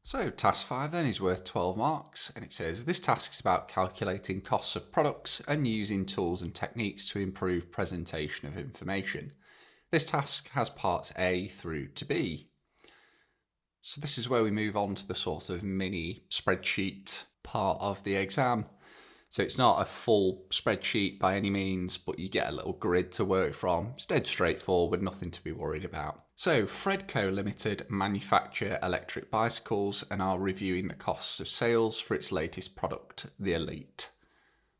So task 5 then is worth 12 marks, and it says this task is about calculating costs of products and using tools and techniques to improve presentation of information. This task has parts A through to B. So this is where we move on to the sort of mini spreadsheet part of the exam. So it's not a full spreadsheet by any means, but you get a little grid to work from. It's dead straightforward, nothing to be worried about. So Fredco Limited manufacture electric bicycles and are reviewing the costs of sales for its latest product, the Will-aat.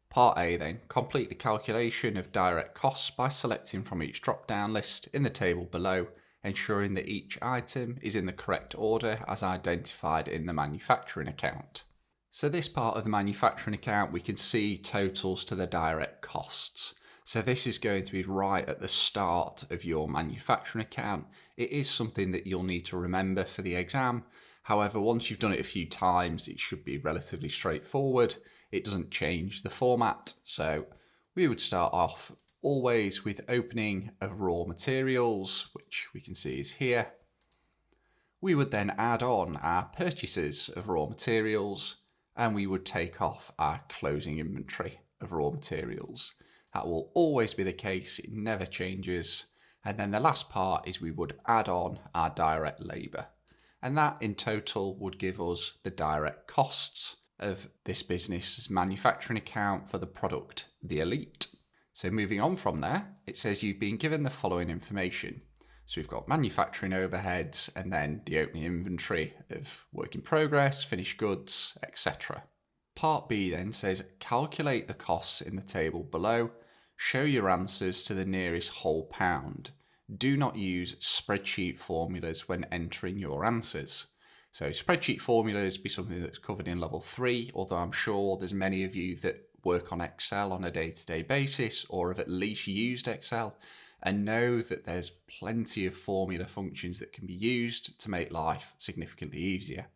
Part A then, complete the calculation of direct costs by selecting from each drop-down list in the table below, ensuring that each item is in the correct order as identified in the manufacturing account. So this part of the manufacturing account, we can see totals to the direct costs. So this is going to be right at the start of your manufacturing account. It is something that you'll need to remember for the exam. However, once you've done it a few times, it should be relatively straightforward. It doesn't change the format. So we would start off always with opening of raw materials, which we can see is here. We would then add on our purchases of raw materials, and we would take off our closing inventory of raw materials. That will always be the case, it never changes. And then the last part is we would add on our direct labour. And that in total would give us the direct costs of this business's manufacturing account for the product, the Will-aat. So moving on from there, it says you've been given the following information. So we've got manufacturing overheads and then the opening inventory of work in progress, finished goods, etc. Part B then says calculate the costs in the table below. Show your answers to the nearest whole pound. Do not use spreadsheet formulas when entering your answers. So spreadsheet formulas be something that's covered in level 3, although I'm sure there's many of you that work on Excel on a day-to-day basis or have at least used Excel and know that there's plenty of formula functions that can be used to make life significantly easier.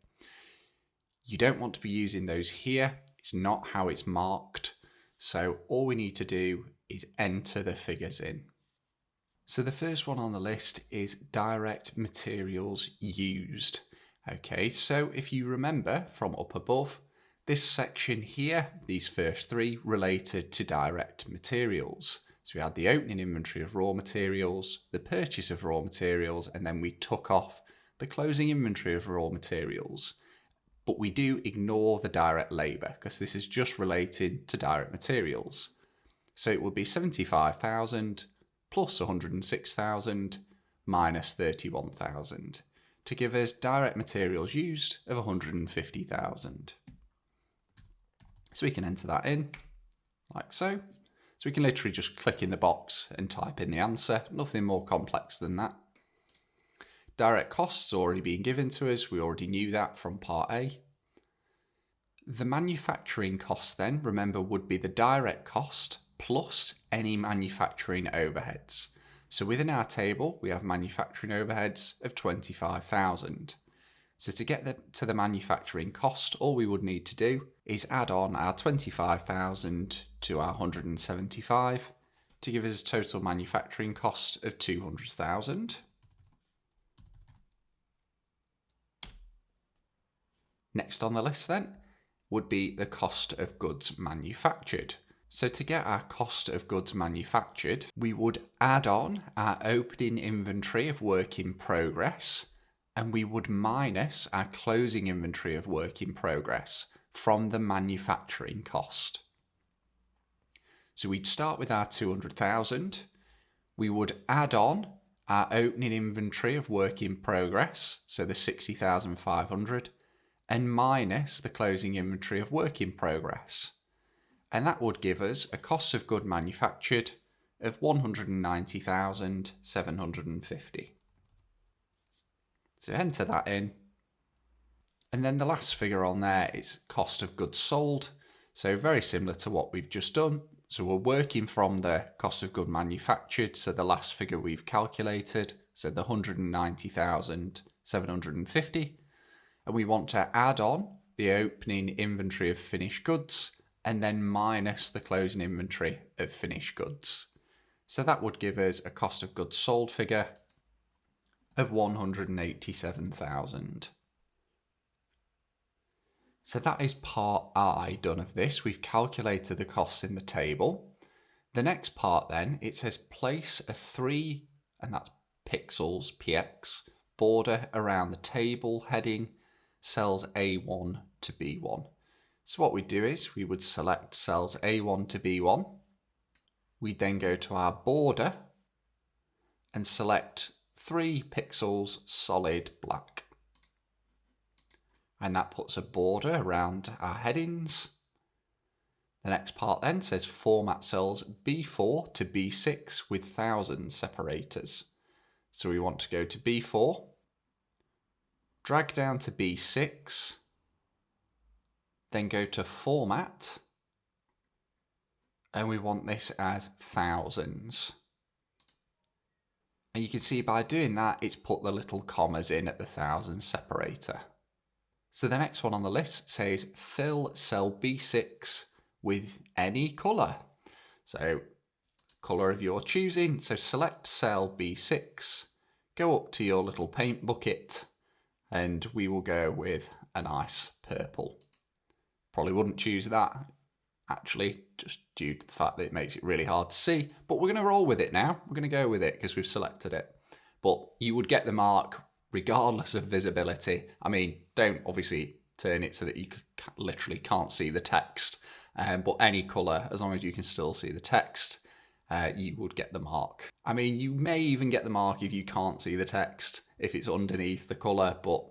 You don't want to be using those here. It's not how it's marked. So all we need to do is enter the figures in. So the first one on the list is direct materials used. Okay, so if you remember from up above, this section here, these first three related to direct materials. So we had the opening inventory of raw materials, the purchase of raw materials, and then we took off the closing inventory of raw materials. But we do ignore the direct labour because this is just related to direct materials. So it would be 75,000 plus 106,000 minus 31,000 to give us direct materials used of 150,000. So we can enter that in like so. So we can literally just click in the box and type in the answer, nothing more complex than that. Direct costs already being given to us, we already knew that from part A. The manufacturing cost then, remember, would be the direct cost plus any manufacturing overheads. So within our table, we have manufacturing overheads of 25,000. So to get to the manufacturing cost, all we would need to do is add on our 25,000 to our 175 to give us a total manufacturing cost of 200,000. Next on the list then would be the cost of goods manufactured. So to get our cost of goods manufactured, we would add on our opening inventory of work in progress, and we would minus our closing inventory of work in progress from the manufacturing cost. So we'd start with our 200,000. We would add on our opening inventory of work in progress, so the 60,500, and minus the closing inventory of work in progress. And that would give us a cost of good manufactured of 190,750. So enter that in. And then the last figure on there is cost of goods sold. So very similar to what we've just done. So we're working from the cost of good manufactured. So the last figure we've calculated, so the 190,750. And we want to add on the opening inventory of finished goods and then minus the closing inventory of finished goods. So that would give us a cost of goods sold figure of 187,000. So that is part I done of this. We've calculated the costs in the table. The next part then, it says place a 3, and that's pixels, px, border around the table heading cells A1 to B1. So what we do is we would select cells A1 to B1. We then go to our border and select 3 pixels solid black. And that puts a border around our headings. The next part then says format cells B4 to B6 with 1000 separators. So we want to go to B4, drag down to B6, then go to format, and we want this as thousands. And you can see by doing that, it's put the little commas in at the 1000 separator. So the next one on the list says fill cell B6 with any colour. So colour of your choosing. So select cell B6, go up to your little paint bucket, and we will go with a nice purple. Probably wouldn't choose that, actually, just due to the fact that it makes it really hard to see. But we're going to roll with it now. We're going to go with it because we've selected it. But you would get the mark regardless of visibility. I mean, don't obviously turn it so that you literally can't see the text. But any colour, as long as you can still see the text, you would get the mark. I mean, you may even get the mark if you can't see the text, if it's underneath the colour, but,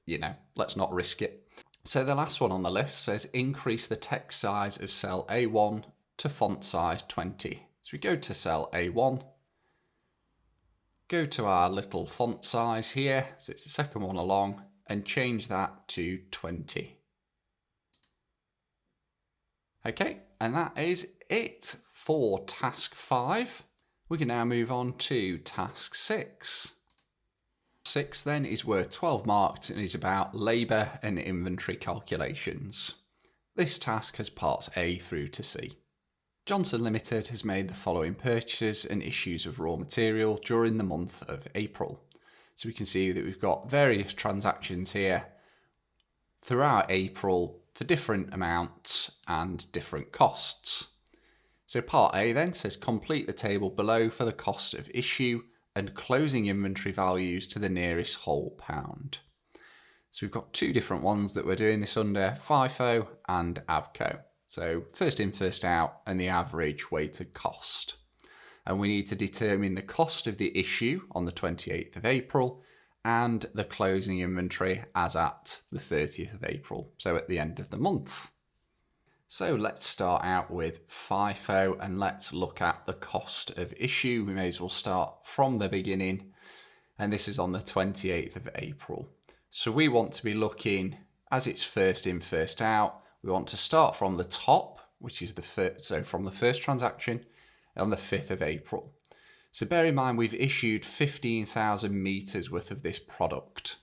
you know, let's not risk it. So the last one on the list says increase the text size of cell A1 to font size 20. So we go to cell A1, go to our little font size here, so it's the second one along, and change that to 20. Okay, and that is it for task 5. We can now move on to task 6. 6 then is worth 12 marks and is about labour and inventory calculations. This task has parts A through to C. Johnson Limited has made the following purchases and issues of raw material during the month of April. So we can see that we've got various transactions here throughout April for different amounts and different costs. So part A then says complete the table below for the cost of issue and closing inventory values to the nearest whole pound. So we've got 2 different ones that we're doing this under, FIFO and AVCO. So first in, first out, and the average weighted cost. And we need to determine the cost of the issue on the 28th of April and the closing inventory as at the 30th of April, so at the end of the month. So let's start out with FIFO and let's look at the cost of issue. We may as well start from the beginning, and this is on the 28th of April. So we want to be looking, as it's first in, first out, we want to start from the top, which is the first, so from the first transaction on the 5th of April. So bear in mind we've issued 15,000 meters worth of this product.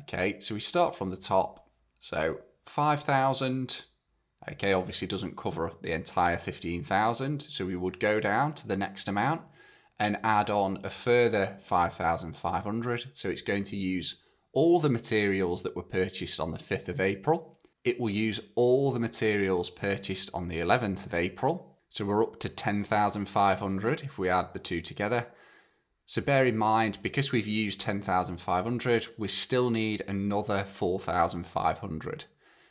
Okay, so we start from the top, so 5,000. Okay, obviously doesn't cover the entire 15,000, so we would go down to the next amount and add on a further 5,500. So it's going to use all the materials that were purchased on the 5th of April. It will use all the materials purchased on the 11th of April. So we're up to 10,500 if we add the 2 together. So bear in mind, because we've used 10,500, we still need another 4,500.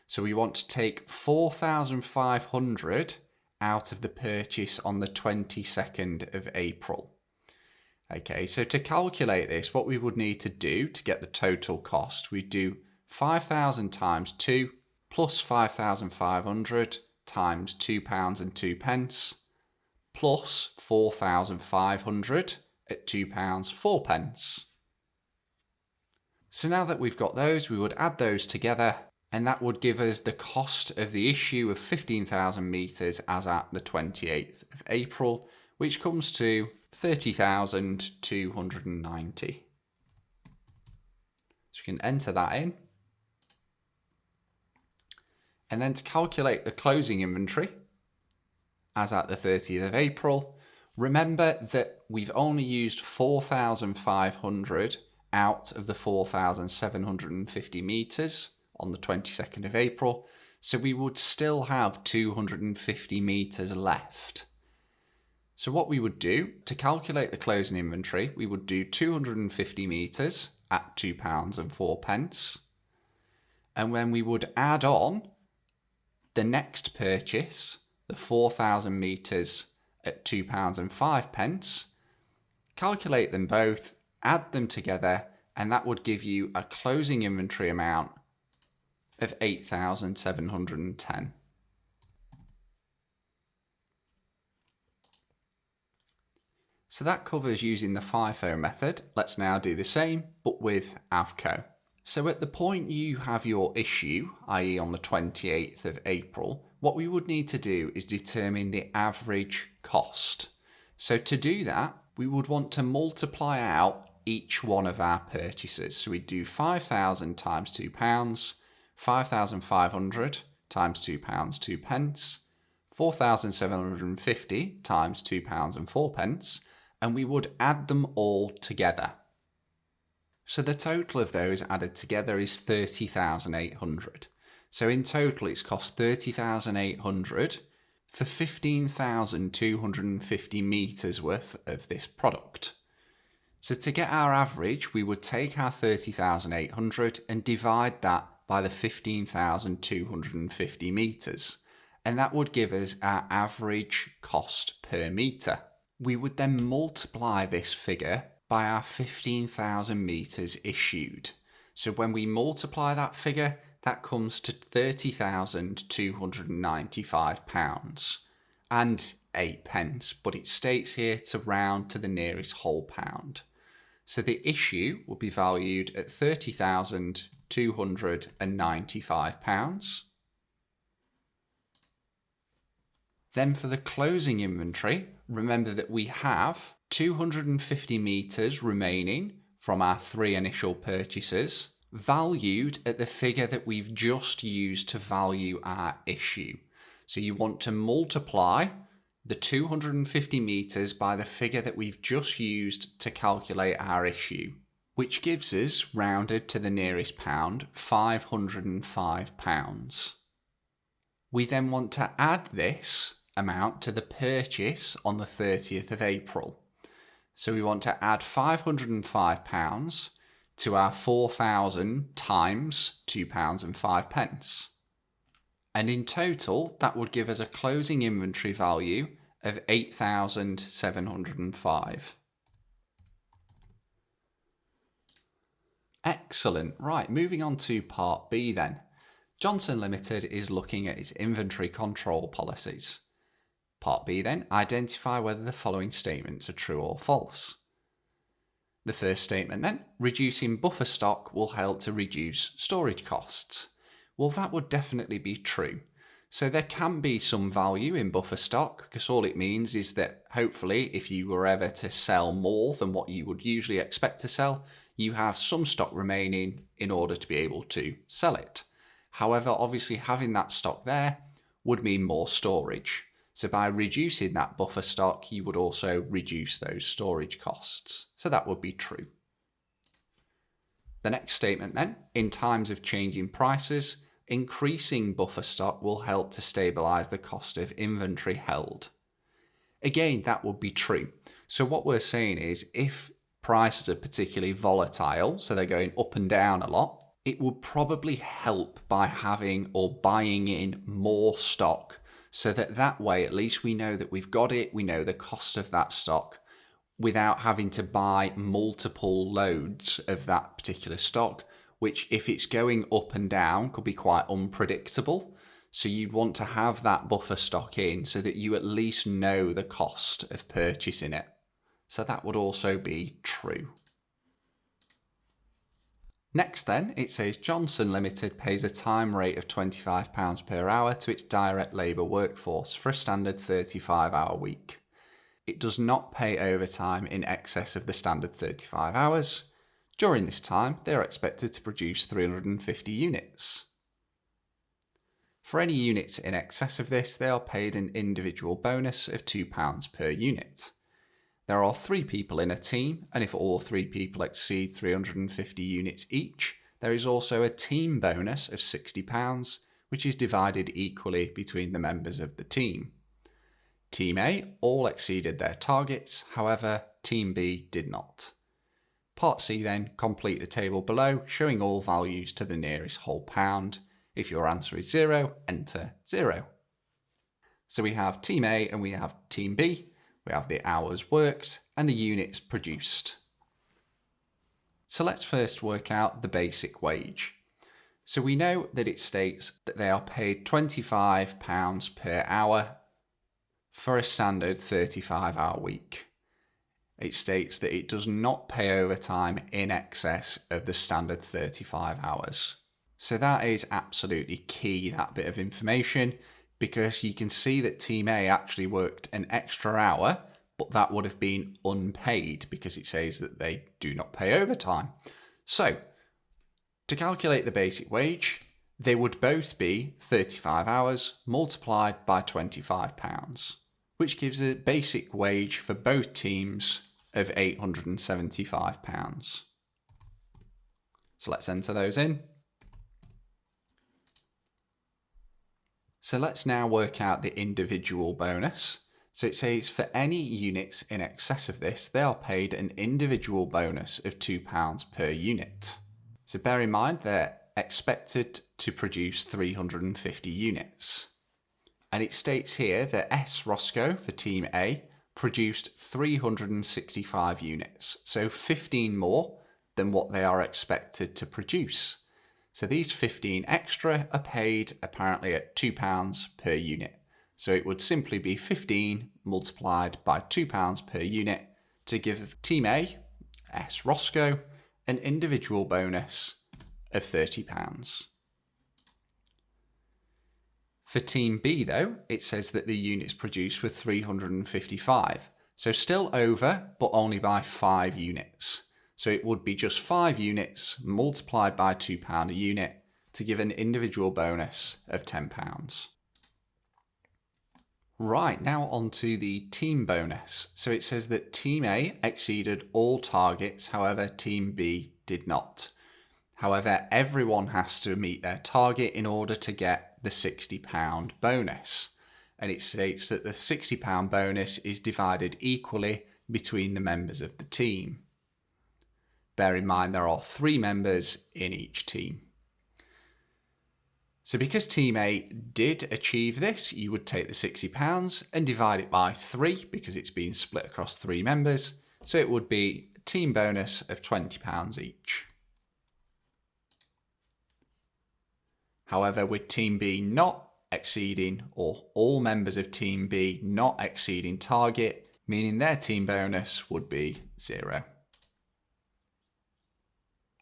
So we want to take 4,500 out of the purchase on the 22nd of April. Okay, so to calculate this, what we would need to do to get the total cost, we do 5,000 times 2 plus 5,500 times £2 and 2 pence plus 4,500 at £2 4 pence. So now that we've got those, we would add those together, and that would give us the cost of the issue of 15,000 meters as at the 28th of April, which comes to 30,290. So we can enter that in. And then to calculate the closing inventory, as at the 30th of April, remember that we've only used 4,500 out of the 4,750 meters on the 22nd of April, so we would still have 250 metres left. So what we would do, to calculate the closing inventory, we would do 250 metres at £2.04. And when we would add on the next purchase, the 4,000 metres at £2.05, calculate them both, add them together, and that would give you a closing inventory amount of 8,710. So that covers using the FIFO method. Let's now do the same, but with AVCO. So at the point you have your issue, i.e. on the 28th of April, what we would need to do is determine the average cost. So to do that, we would want to multiply out each one of our purchases. So we do 5,000 times £2, 5,500 times £2, 2 pence, 4,750 times £2 and 4 pence, and we would add them all together. So the total of those added together is 30,800. So in total it's cost 30,800 for 15,250 metres worth of this product. So to get our average, we would take our 30,800 and divide that by the 15,250 metres, and that would give us our average cost per metre. We would then multiply this figure by our 15,000 metres issued. So when we multiply that figure, that comes to £30,295 and 8 pence, but it states here to round to the nearest whole pound. So the issue will be valued at £30,295. Then for the closing inventory, remember that we have 250 metres remaining from our 3 initial purchases, valued at the figure that we've just used to value our issue. So you want to multiply the 250 metres by the figure that we've just used to calculate our issue, which gives us, rounded to the nearest pound, £505. We then want to add this amount to the purchase on the 30th of April. So we want to add £505 to our 4,000 times £2 and 5 pence. And in total, that would give us a closing inventory value of 8,705. Excellent. Right, moving on to part B then. Johnson Limited is looking at its inventory control policies. Part B then, identify whether the following statements are true or false. The first statement then, reducing buffer stock will help to reduce storage costs. Well, that would definitely be true. So there can be some value in buffer stock, because all it means is that hopefully if you were ever to sell more than what you would usually expect to sell, you have some stock remaining in order to be able to sell it. However, obviously having that stock there would mean more storage. So by reducing that buffer stock, you would also reduce those storage costs. So that would be true. The next statement then, in times of changing prices, increasing buffer stock will help to stabilise the cost of inventory held. Again, that would be true. So what we're saying is if prices are particularly volatile, so they're going up and down a lot, it would probably help by having or buying in more stock, so that way at least we know that we've got it, we know the cost of that stock, without having to buy multiple loads of that particular stock, which if it's going up and down could be quite unpredictable. So you'd want to have that buffer stock in so that you at least know the cost of purchasing it. So that would also be true. Next then, it says Johnson Limited pays a time rate of £25 per hour to its direct labour workforce for a standard 35-hour week. It does not pay overtime in excess of the standard 35 hours. During this time, they are expected to produce 350 units. For any units in excess of this, they are paid an individual bonus of £2 per unit. There are 3 people in a team, and if all 3 people exceed 350 units each, there is also a team bonus of £60, which is divided equally between the members of the team. Team A all exceeded their targets, however, Team B did not. Part C then, complete the table below, showing all values to the nearest whole pound. If your answer is 0, enter 0. So we have Team A and we have Team B. We have the hours worked and the units produced. So let's first work out the basic wage. So we know that it states that they are paid £25 per hour for a standard 35-hour week. It states that it does not pay overtime in excess of the standard 35 hours. So that is absolutely key, that bit of information, because you can see that Team A actually worked an extra hour, but that would have been unpaid because it says that they do not pay overtime. So, to calculate the basic wage, they would both be 35 hours multiplied by £25, which gives a basic wage for both teams of £875. So let's enter those in. So let's now work out the individual bonus. So it says for any units in excess of this, they are paid an individual bonus of £2 per unit. So bear in mind they're expected to produce 350 units. And it states here that S. Roscoe for Team A produced 365 units, so 15 more than what they are expected to produce. So these 15 extra are paid apparently at £2 per unit. So it would simply be 15 multiplied by £2 per unit to give Team A, S. Roscoe, an individual bonus of £30. For Team B though, it says that the units produced were 355. So still over, but only by 5 units. So it would be just 5 units multiplied by £2 a unit to give an individual bonus of £10. Right, now on to the team bonus. So it says that Team A exceeded all targets, however Team B did not. However, everyone has to meet their target in order to get the £60 bonus. And it states that the £60 bonus is divided equally between the members of the team. Bear in mind there are 3 members in each team. So because Team A did achieve this, you would take the £60 and divide it by 3 because it's been split across 3 members. So it would be a team bonus of £20 each. However, with Team B not exceeding, or all members of Team B not exceeding target, meaning their team bonus would be 0.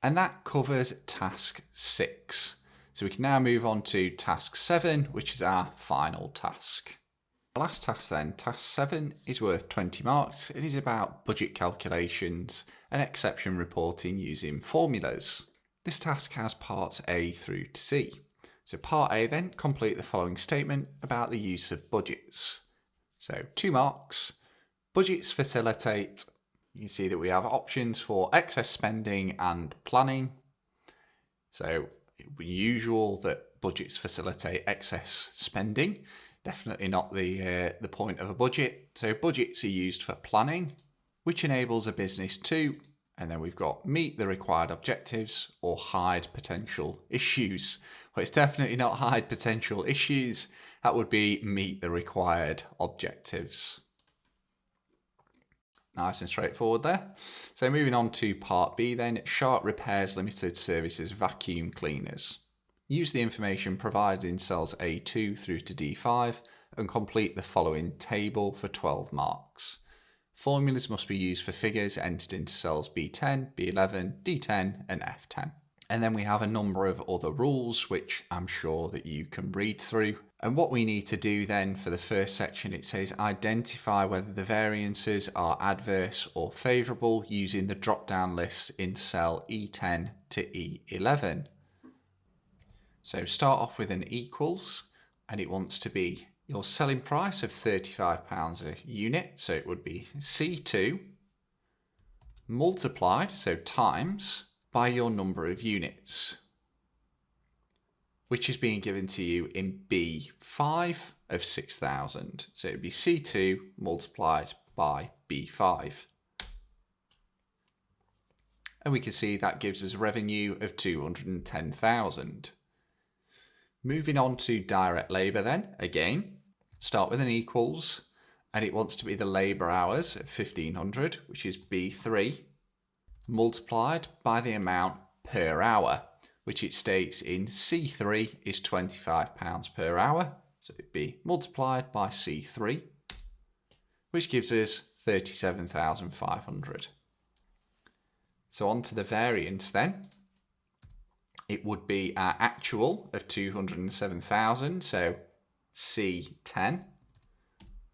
And that covers task 6. So we can now move on to task 7, which is our final task. The last task then, task 7, is worth 20 marks. It is about budget calculations and exception reporting using formulas. This task has parts A through to C. So part A then, complete the following statement about the use of budgets. So 2 marks. Budgets facilitate. You can see that we have options for excess spending and planning. So it would be usual that budgets facilitate excess spending. Definitely not the point of a budget. So budgets are used for planning, which enables a business to, and then we've got meet the required objectives or hide potential issues. Well, it's definitely not hide potential issues. That would be meet the required objectives. Nice and straightforward there. So moving on to part B then, Sharp Repairs Limited Services Vacuum Cleaners. Use the information provided in cells A2 through to D5 and complete the following table for 12 marks. Formulas must be used for figures entered into cells B10, B11, D10 and F10. And then we have a number of other rules which I'm sure that you can read through. And what we need to do then for the first section, it says identify whether the variances are adverse or favourable using the drop-down list in cell E10 to E11. So start off with an equals, and it wants to be your selling price of £35 a unit. So it would be C2 multiplied, so times by your number of units, which is being given to you in B5 of 6,000. So it would be C2 multiplied by B5. And we can see that gives us revenue of 210,000. Moving on to direct labour then, again, start with an equals, and it wants to be the labour hours at 1,500, which is B3, multiplied by the amount per hour, which it states in C3 is £25 per hour. So it'd be multiplied by C3, which gives us 37,500. So on to the variance then. It would be our actual of 207,000, so C10,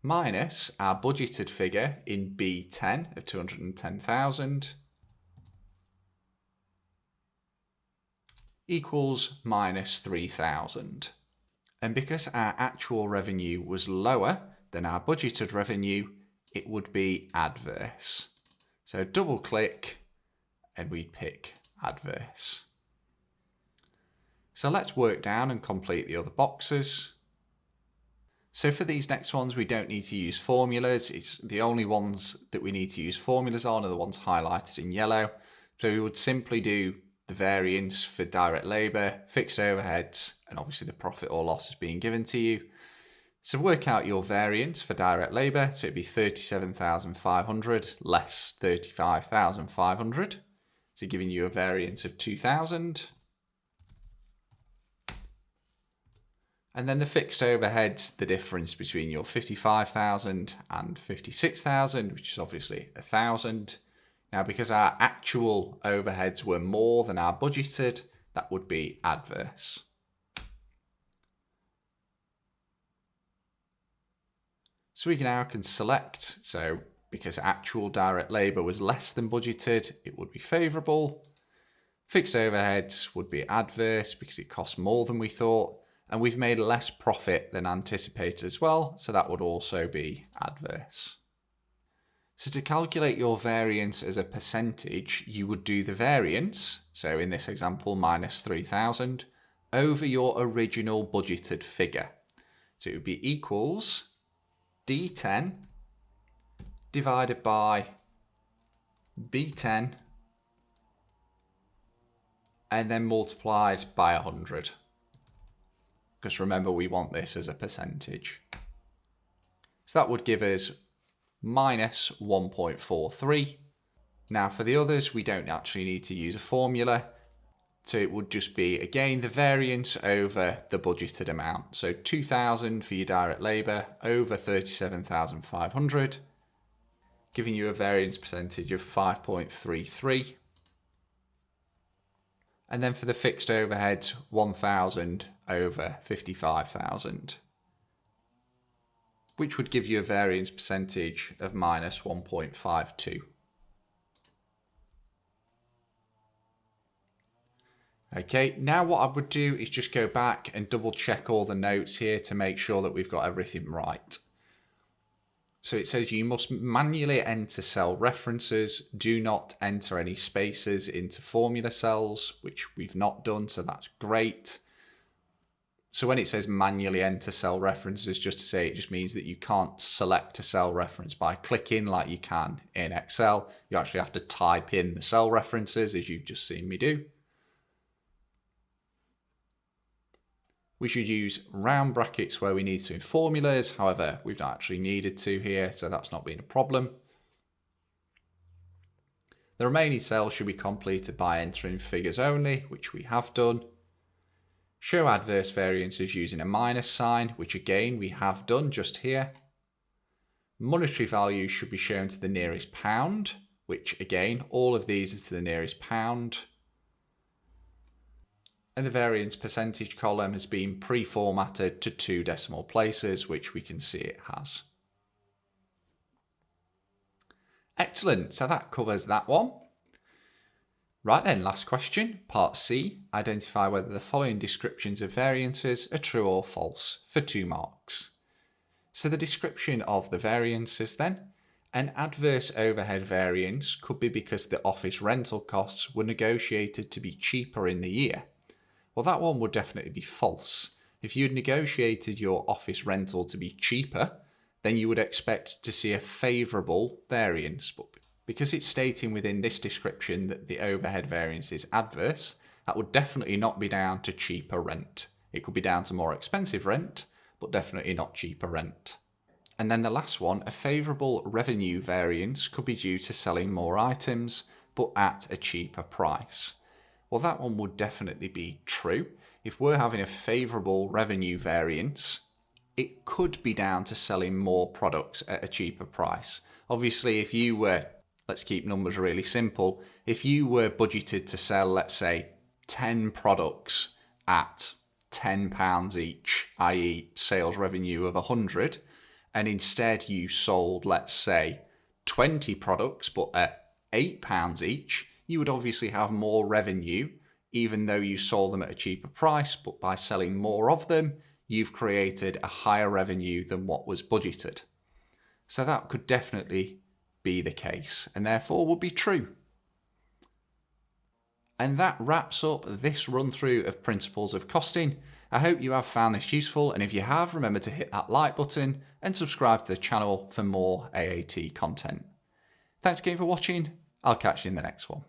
minus our budgeted figure in B10 of 210,000, equals minus 3,000. And because our actual revenue was lower than our budgeted revenue, it would be adverse. So double click and we'd pick adverse. So let's work down and complete the other boxes. So for these next ones, we don't need to use formulas. It's the only ones that we need to use formulas on are the ones highlighted in yellow. So we would simply do the variance for direct labour, fixed overheads, and obviously the profit or loss is being given to you. So work out your variance for direct labour. So it'd be 37,500 less 35,500. So giving you a variance of 2,000. And then the fixed overheads, the difference between your 55,000 and 56,000, which is obviously 1,000. Now, because our actual overheads were more than our budgeted, that would be adverse. So we now can select, so because actual direct labour was less than budgeted, it would be favourable. Fixed overheads would be adverse because it cost more than we thought. And we've made less profit than anticipated as well, so that would also be adverse. So to calculate your variance as a percentage, you would do the variance, so in this example minus 3,000, over your original budgeted figure. So it would be equals D10 divided by B10 and then multiplied by 100. Because remember, we want this as a percentage. So that would give us minus 1.43. Now for the others, we don't actually need to use a formula. So it would just be, again, the variance over the budgeted amount. So 2,000 for your direct labour over 37,500, giving you a variance percentage of 5.33. And then for the fixed overheads, 1,000 over 55,000, which would give you a variance percentage of minus 1.52. Okay, now what I would do is just go back and double check all the notes here to make sure that we've got everything right. So it says you must manually enter cell references. Do not enter any spaces into formula cells, which we've not done, so that's great. So when it says manually enter cell references, just to say, it just means that you can't select a cell reference by clicking like you can in Excel. You actually have to type in the cell references, as you've just seen me do. We should use round brackets where we need to in formulas. However, we've not actually needed to here, so that's not been a problem. The remaining cells should be completed by entering figures only, which we have done. Show adverse variances using a minus sign, which again we have done just here. Monetary values should be shown to the nearest pound, which again, all of these are to the nearest pound. And the variance percentage column has been pre-formatted to 2 decimal places, which we can see it has. Excellent, so that covers that one. Right then, last question, part C. Identify whether the following descriptions of variances are true or false for 2 marks. So the description of the variances then, An adverse overhead variance could be because the office rental costs were negotiated to be cheaper in the year. Well, that one would definitely be false. If you'd negotiated your office rental to be cheaper, then you would expect to see a favourable variance. But because it's stating within this description that the overhead variance is adverse, that would definitely not be down to cheaper rent. It could be down to more expensive rent, but definitely not cheaper rent. And then the last one, a favourable revenue variance could be due to selling more items, but at a cheaper price. Well, that one would definitely be true. If we're having a favourable revenue variance, it could be down to selling more products at a cheaper price. Obviously, if you were, let's keep numbers really simple, if you were budgeted to sell, let's say, 10 products at £10 each, i.e. sales revenue of 100, and instead you sold, let's say, 20 products but at £8 each, you would obviously have more revenue, even though you sold them at a cheaper price, but by selling more of them, you've created a higher revenue than what was budgeted. So that could definitely be the case, and therefore would be true. And that wraps up this run through of principles of costing. I hope you have found this useful, and if you have, remember to hit that like button and subscribe to the channel for more AAT content. Thanks again for watching. I'll catch you in the next one.